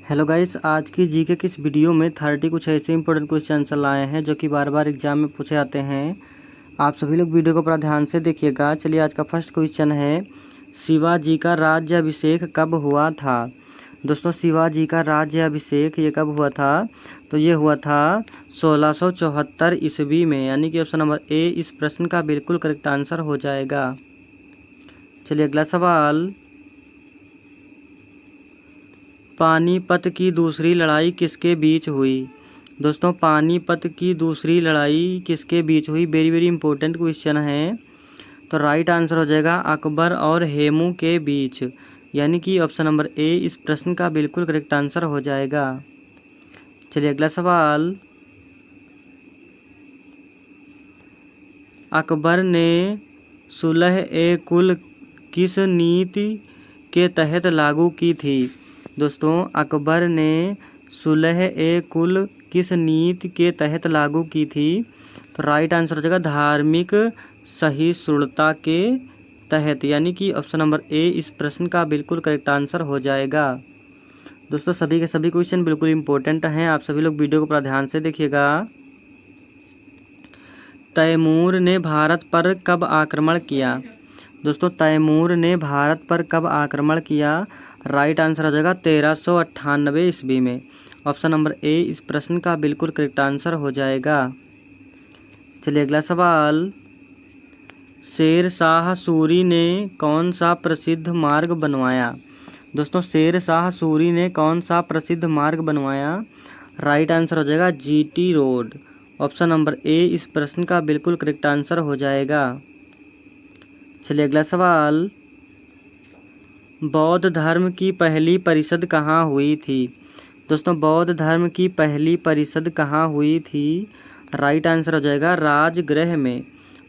Hello guys, आज की GK की इस वीडियो में 30 कुछ ऐसे इंपॉर्टेंट क्वेश्चन आंसर लाए हैं जो कि बार बार एग्जाम में पूछे जाते हैं। आप सभी लोग वीडियो को पूरा ध्यान से देखिएगा। चलिए, आज का फर्स्ट क्वेश्चन है, शिवाजी का राज्याभिषेक कब हुआ था। दोस्तों, शिवाजी का राज्याभिषेक ये कब हुआ था, तो ये हुआ था 1674 ईस्वी में, यानी कि ऑप्शन नंबर ए इस प्रश्न का बिल्कुल करेक्ट आंसर हो जाएगा। चलिए अगला सवाल, पानीपत की दूसरी लड़ाई किसके बीच हुई। दोस्तों, पानीपत की दूसरी लड़ाई किसके बीच हुई, वेरी वेरी इंपॉर्टेंट क्वेश्चन है। तो राइट आंसर हो जाएगा अकबर और हेमू के बीच, यानी कि ऑप्शन नंबर ए इस प्रश्न का बिल्कुल करेक्ट आंसर हो जाएगा। चलिए अगला सवाल, अकबर ने सुलह ए कुल किस नीति के तहत लागू की थी। दोस्तों, अकबर ने सुलह ए कुल किस नीति के तहत लागू की थी, तो राइट आंसर हो जाएगा धार्मिक सहिष्णुता के तहत, यानी कि ऑप्शन नंबर ए इस प्रश्न का बिल्कुल करेक्ट आंसर हो जाएगा। दोस्तों, सभी के सभी क्वेश्चन बिल्कुल इंपॉर्टेंट हैं, आप सभी लोग वीडियो को पूरा ध्यान से देखिएगा। तैमूर ने भारत पर कब आक्रमण किया। दोस्तों, तैमूर ने भारत पर कब आक्रमण किया, राइट आंसर हो जाएगा 1398 ईस्वी में। ऑप्शन नंबर ए इस प्रश्न का बिल्कुल करेक्ट आंसर हो जाएगा। चलिए अगला सवाल, शेर शाह सूरी ने कौन सा प्रसिद्ध मार्ग बनवाया। दोस्तों, शेर शाह सूरी ने कौन सा प्रसिद्ध मार्ग बनवाया, राइट आंसर हो जाएगा GT road. Option number A इस प्रश्न का बिल्कुल करेक्ट आंसर हो जाएगा। चलिए अगला सवाल, बौद्ध धर्म की पहली परिषद कहाँ हुई थी। दोस्तों, बौद्ध धर्म की पहली परिषद कहाँ हुई थी, राइट आंसर हो जाएगा राजगृह में।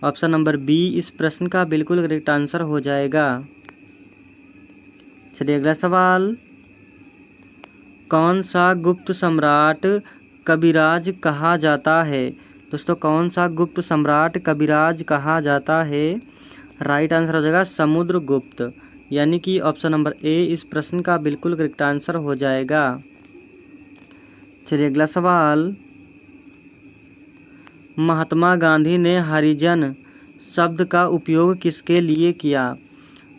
ऑप्शन नंबर बी इस प्रश्न का बिल्कुल करेक्ट आंसर हो जाएगा। चलिए अगला सवाल, कौन सा गुप्त सम्राट कविराज कहा जाता है। दोस्तों, कौन सा गुप्त सम्राट कविराज कहा जाता है, राइट आंसर हो जाएगा समुद्रगुप्त, यानी कि ऑप्शन नंबर ए इस प्रश्न का बिल्कुल करेक्ट आंसर हो जाएगा। चलिए अगला सवाल, महात्मा गांधी ने हरिजन शब्द का उपयोग किसके लिए किया।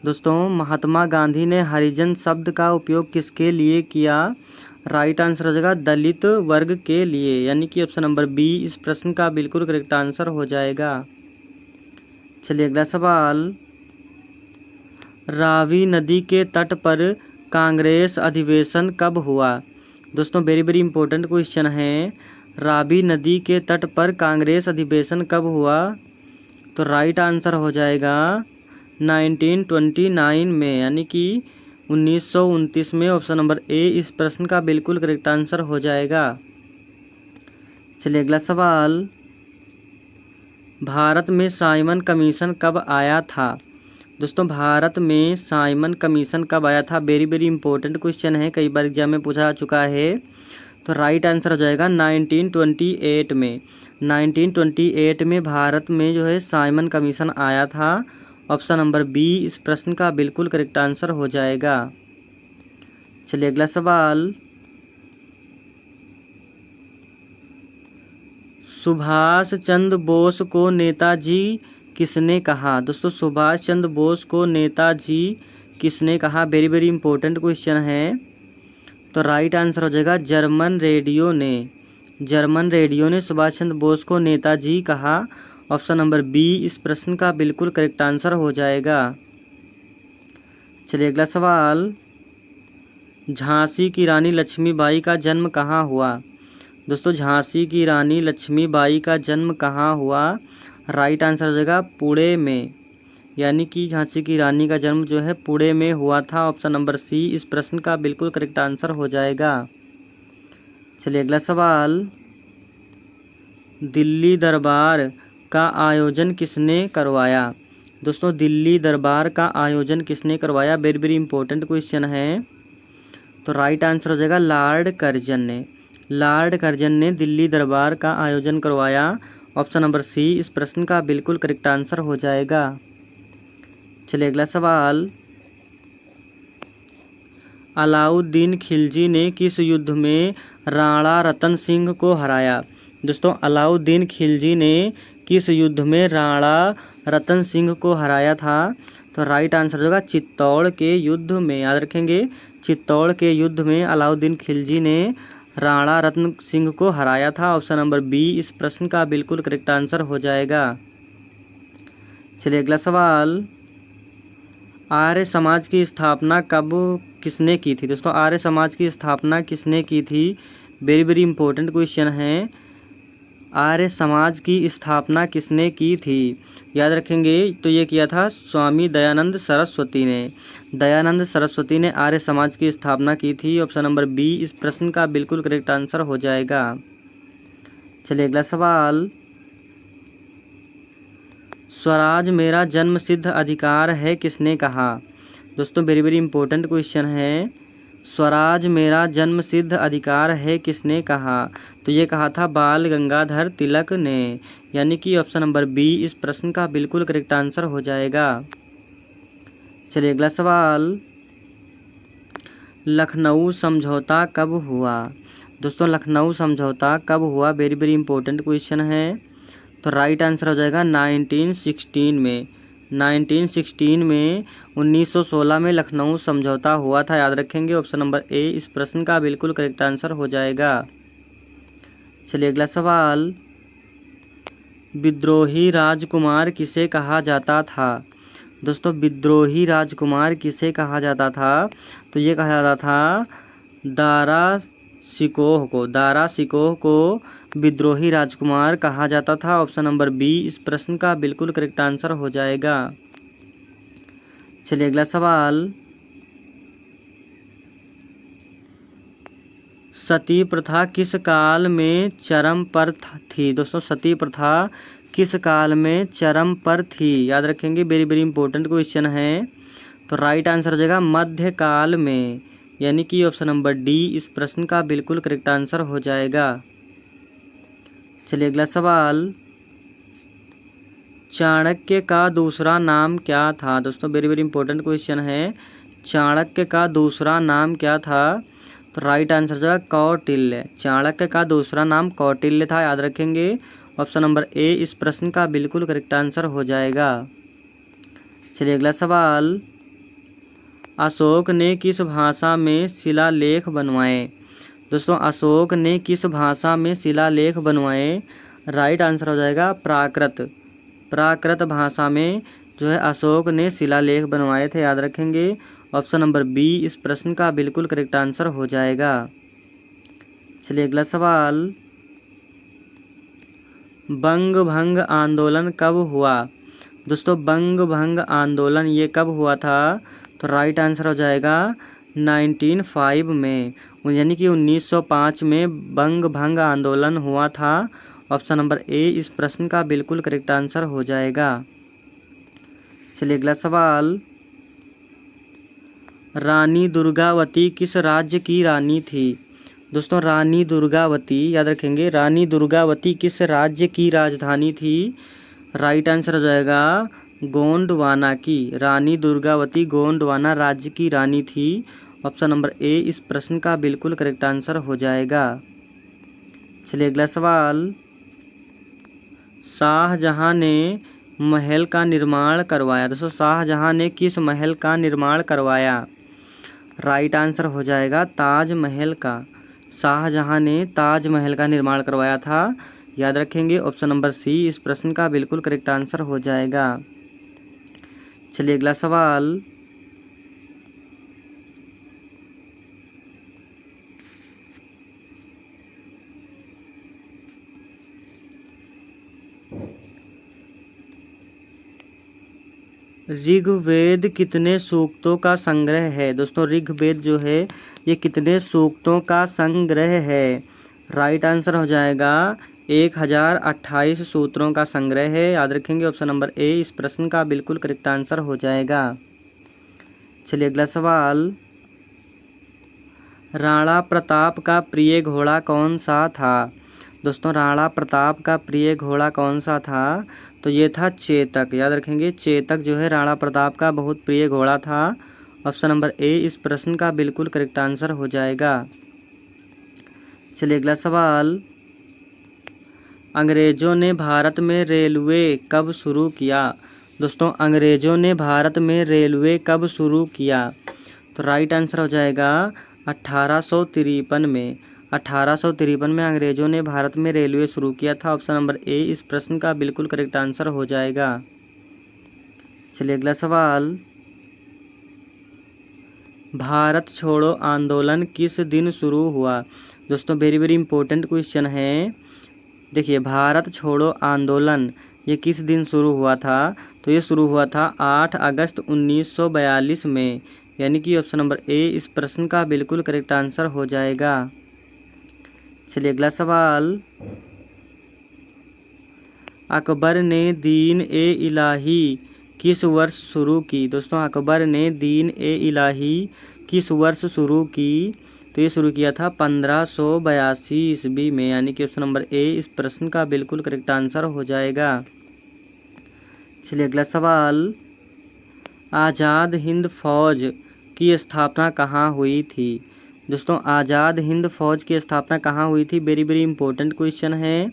दोस्तों, महात्मा गांधी ने हरिजन शब्द का उपयोग किसके लिए किया, राइट आंसर हो जाएगा दलित वर्ग के लिए, यानी कि ऑप्शन नंबर बी इस प्रश्न का बिल्कुल करेक्ट आंसर हो जाएगा। चलिए अगला सवाल, रावी नदी के तट पर कांग्रेस अधिवेशन कब हुआ। दोस्तों, वेरी वेरी इंपॉर्टेंट क्वेश्चन है, रावी नदी के तट पर कांग्रेस अधिवेशन कब हुआ, तो राइट आंसर हो जाएगा 1929 में, यानी कि 1929 में। ऑप्शन नंबर ए इस प्रश्न का बिल्कुल करेक्ट आंसर हो जाएगा। चलिए अगला सवाल, भारत में साइमन कमीशन कब आया था। दोस्तों, भारत में साइमन कमीशन कब आया था, वेरी वेरी इंपॉर्टेंट क्वेश्चन है, कई बार एग्जाम में पूछा जा चुका है। तो राइट आंसर हो जाएगा 1928 में। 1928 में भारत में जो है साइमन कमीशन आया था। ऑप्शन नंबर बी इस प्रश्न का बिल्कुल करेक्ट आंसर हो जाएगा। चलिए अगला सवाल, सुभाष चंद्र बोस को नेताजी किसने कहा। दोस्तों, सुभाष चंद्र बोस को नेताजी किसने कहा, वेरी वेरी इंपॉर्टेंट क्वेश्चन है। तो राइट आंसर हो जाएगा जर्मन रेडियो ने। जर्मन रेडियो ने सुभाष चंद्र बोस को नेताजी कहा। ऑप्शन नंबर बी इस प्रश्न का बिल्कुल करेक्ट आंसर हो जाएगा। चलिए अगला सवाल, झांसी की रानी लक्ष्मीबाई का जन्म कहाँ हुआ। दोस्तों, झांसी की रानी लक्ष्मीबाई का जन्म कहाँ हुआ, राइट आंसर हो जाएगा पुणे में, यानी कि झांसी की रानी का जन्म जो है पुणे में हुआ था। ऑप्शन नंबर सी इस प्रश्न का बिल्कुल करेक्ट आंसर हो जाएगा। चलिए अगला सवाल, दिल्ली दरबार का आयोजन किसने करवाया। दोस्तों, दिल्ली दरबार का आयोजन किसने करवाया, वेरी वेरी इंपॉर्टेंट क्वेश्चन है। तो राइट आंसर हो जाएगा लॉर्ड कर्जन ने। लॉर्ड कर्जन ने दिल्ली दरबार का आयोजन करवाया। ऑप्शन नंबर सी इस प्रश्न का बिल्कुल करेक्ट आंसर हो जाएगा। चलिए अगला सवाल, अलाउद्दीन खिलजी ने किस युद्ध में राणा रतन सिंह को हराया? दोस्तों अलाउद्दीन खिलजी ने किस युद्ध में राणा रतन सिंह को हराया था? तो राइट आंसर होगा चित्तौड़ के युद्ध में। याद रखेंगे, चित्तौड़ के युद्ध में अलाउद्दीन खिलजी ने राणा रतन सिंह को हराया था। ऑप्शन नंबर बी इस प्रश्न का बिल्कुल करेक्ट आंसर हो जाएगा। चलिए अगला सवाल, आर्य समाज की स्थापना कब किसने की थी? दोस्तों आर्य समाज की स्थापना किसने की थी? वेरी वेरी इंपॉर्टेंट क्वेश्चन है। आर्य समाज की स्थापना किसने की थी? याद रखेंगे तो ये किया था स्वामी दयानंद सरस्वती ने। दयानंद सरस्वती ने आर्य समाज की स्थापना की थी। ऑप्शन नंबर बी इस प्रश्न का बिल्कुल करेक्ट आंसर हो जाएगा। चलिए अगला सवाल, स्वराज मेरा जन्मसिद्ध अधिकार है किसने कहा? दोस्तों वेरी वेरी इंपॉर्टेंट क्वेश्चन है। स्वराज मेरा जन्मसिद्ध अधिकार है किसने कहा? तो ये कहा था बाल गंगाधर तिलक ने। यानी कि ऑप्शन नंबर बी इस प्रश्न का बिल्कुल करेक्ट आंसर हो जाएगा। चलिए अगला सवाल, लखनऊ समझौता कब हुआ? दोस्तों लखनऊ समझौता कब हुआ? वेरी वेरी इंपॉर्टेंट क्वेश्चन है। तो राइट आंसर हो जाएगा 1916 में। 1916 में 1916 में लखनऊ समझौता हुआ था। याद रखेंगे ऑप्शन नंबर ए इस प्रश्न का बिल्कुल करेक्ट आंसर हो जाएगा। चलिए अगला सवाल, विद्रोही राजकुमार किसे कहा जाता था? दोस्तों विद्रोही राजकुमार किसे कहा जाता था? तो ये कहा जाता था दारा शिकोह को। दारा शिकोह को विद्रोही राजकुमार कहा जाता था। ऑप्शन नंबर बी इस प्रश्न का बिल्कुल करेक्ट आंसर हो जाएगा। चलिए अगला सवाल, सती प्रथा किस काल में चरम पर थी? दोस्तों सती प्रथा किस काल में चरम पर थी? याद रखेंगे, वेरी वेरी इंपॉर्टेंट क्वेश्चन है। तो राइट आंसर हो जाएगा मध्यकाल में। यानी कि ऑप्शन नंबर डी इस प्रश्न का बिल्कुल करेक्ट आंसर हो जाएगा। चलिए अगला सवाल, चाणक्य का दूसरा नाम क्या था? दोस्तों वेरी वेरी इंपॉर्टेंट क्वेश्चन है। चाणक्य का दूसरा नाम क्या था? तो राइट आंसर हो जाएगा कौटिल्य। चाणक्य का दूसरा नाम कौटिल्य था। याद रखेंगे ऑप्शन नंबर ए इस प्रश्न का बिल्कुल करेक्ट आंसर हो जाएगा। चलिए अगला सवाल, अशोक ने किस भाषा में शिलालेख बनवाए? दोस्तों अशोक ने किस भाषा में शिलालेख बनवाए? राइट आंसर हो जाएगा प्राकृत। प्राकृत भाषा में जो है अशोक ने शिलालेख बनवाए थे। याद रखेंगे ऑप्शन नंबर बी इस प्रश्न का बिल्कुल करेक्ट आंसर हो जाएगा। चलिए अगला सवाल, बंग भंग आंदोलन कब हुआ? दोस्तों बंग भंग आंदोलन ये कब हुआ था? तो राइट आंसर हो जाएगा 1905 में। यानी कि 1905 में बंग भंग आंदोलन हुआ था। ऑप्शन नंबर ए इस प्रश्न का बिल्कुल करेक्ट आंसर हो जाएगा। चलिए अगला सवाल, रानी दुर्गावती किस राज्य की रानी थी? दोस्तों रानी दुर्गावती याद रखेंगे, रानी दुर्गावती किस राज्य की राजधानी थी? राइट आंसर हो जाएगा गोंडवाना की। रानी दुर्गावती गोंडवाना राज्य की रानी थी। ऑप्शन नंबर ए इस प्रश्न का बिल्कुल करेक्ट आंसर हो जाएगा। चलिए अगला सवाल, शाहजहां ने महल का निर्माण करवाया। दोस्तों शाहजहां ने किस महल का निर्माण करवाया? राइट आंसर हो जाएगा ताजमहल का। शाहजहां ने ताजमहल का निर्माण करवाया था। याद रखेंगे ऑप्शन नंबर सी इस प्रश्न का बिल्कुल करेक्ट आंसर हो जाएगा। चलिए अगला सवाल, ऋग्वेद कितने सूक्तों का संग्रह है? दोस्तों ऋग्वेद जो है ये कितने सूक्तों का संग्रह है? राइट आंसर हो जाएगा 1028 सूत्रों का संग्रह है। याद रखेंगे ऑप्शन नंबर ए इस प्रश्न का बिल्कुल करेक्ट आंसर हो जाएगा। चलिए अगला सवाल, राणा प्रताप का प्रिय घोड़ा कौन सा था? दोस्तों राणा प्रताप का प्रिय घोड़ा कौन सा था? तो ये था चेतक। याद रखेंगे चेतक जो है राणा प्रताप का बहुत प्रिय घोड़ा था। ऑप्शन नंबर ए इस प्रश्न का बिल्कुल करेक्ट आंसर हो जाएगा। चलिए अगला सवाल, अंग्रेजों ने भारत में रेलवे कब शुरू किया? दोस्तों अंग्रेजों ने भारत में रेलवे कब शुरू किया? तो राइट आंसर हो जाएगा 1853 में। 1853 में अंग्रेजों ने भारत में रेलवे शुरू किया था। ऑप्शन नंबर ए इस प्रश्न का बिल्कुल करेक्ट आंसर हो जाएगा। चलिए अगला सवाल, भारत छोड़ो आंदोलन किस दिन शुरू हुआ? दोस्तों वेरी वेरी इंपॉर्टेंट क्वेश्चन है। देखिए भारत छोड़ो आंदोलन ये किस दिन शुरू हुआ था? तो ये शुरू हुआ था 8 अगस्त 1942 में, यानी कि ऑप्शन नंबर ए इस प्रश्न का बिल्कुल करेक्ट आंसर हो जाएगा। चलिए अगला सवाल, अकबर ने दीन ए इलाही किस वर्ष शुरू की? दोस्तों अकबर ने दीन ए इलाही किस वर्ष शुरू की? तो ये शुरू किया था 1582 ईस्वी में, यानी कि ऑप्शन नंबर ए इस प्रश्न का बिल्कुल करेक्ट आंसर हो जाएगा। चलिए अगला सवाल, आज़ाद हिंद फौज की स्थापना कहाँ हुई थी? दोस्तों आज़ाद हिंद फौज की स्थापना कहाँ हुई थी? वेरी वेरी इंपॉर्टेंट क्वेश्चन है।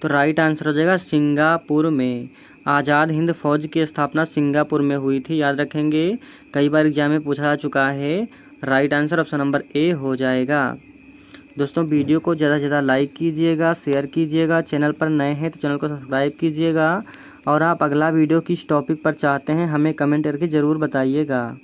तो राइट आंसर हो जाएगा सिंगापुर में। आज़ाद हिंद फौज की स्थापना सिंगापुर में हुई थी, याद रखेंगे, कई बार एग्जाम में पूछा जा चुका है। Right answer option number A हो जाएगा। दोस्तों वीडियो को ज़्यादा से ज़्यादा लाइक कीजिएगा, शेयर कीजिएगा, चैनल पर नए हैं तो चैनल को सब्सक्राइब कीजिएगा, और आप अगला वीडियो किस टॉपिक पर चाहते हैं हमें कमेंट करके ज़रूर बताइएगा।